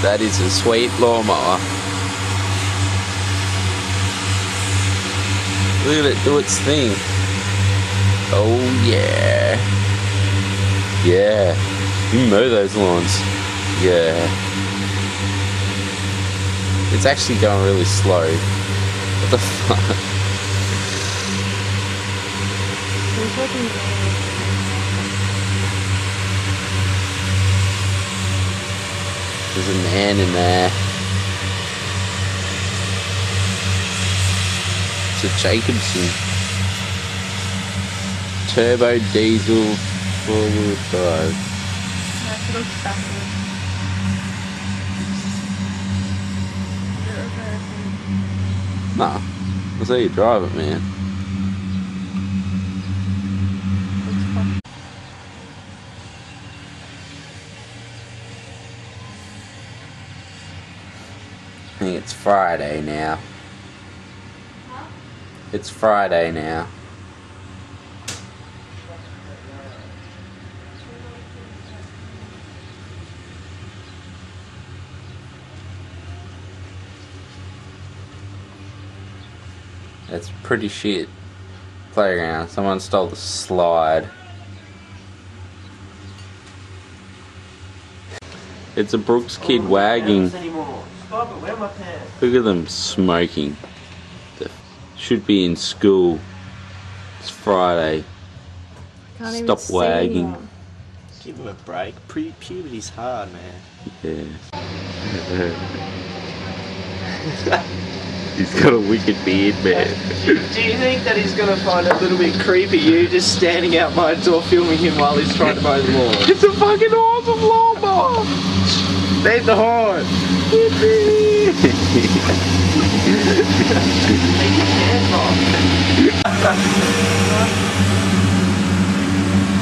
That is a sweet lawnmower. Look at it do its thing. Oh yeah. Yeah. You mow those lawns. Yeah. It's actually going really slow. What the fuck? There's a man in there. It's a Jacobson Turbo Diesel 4-wheel drive. It looks backwards. Nah, that's how you drive it, man. I think it's Friday now. Huh? It's Friday now. That's pretty shit playground. Someone stole the slide. It's a Brooks kid wagging. Look at them smoking. They should be in school. It's Friday. Can't Stop even wagging. See Give him a break. Puberty's hard, man. Yeah. He's got a wicked beard, man. Do you think that he's gonna find it a little bit creepy, you just standing out my door filming him while he's trying to mow the lawn? It's a fucking awesome lawnmower! Leave the horn!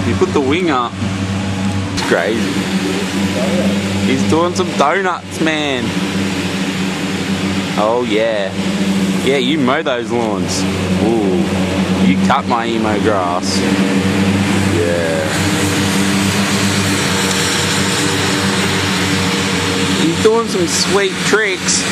You put the wing up. It's crazy. He's doing some donuts, man. Oh yeah. Yeah, you mow those lawns. Ooh. You cut my emo grass. Yeah. He's doing some sweet tricks.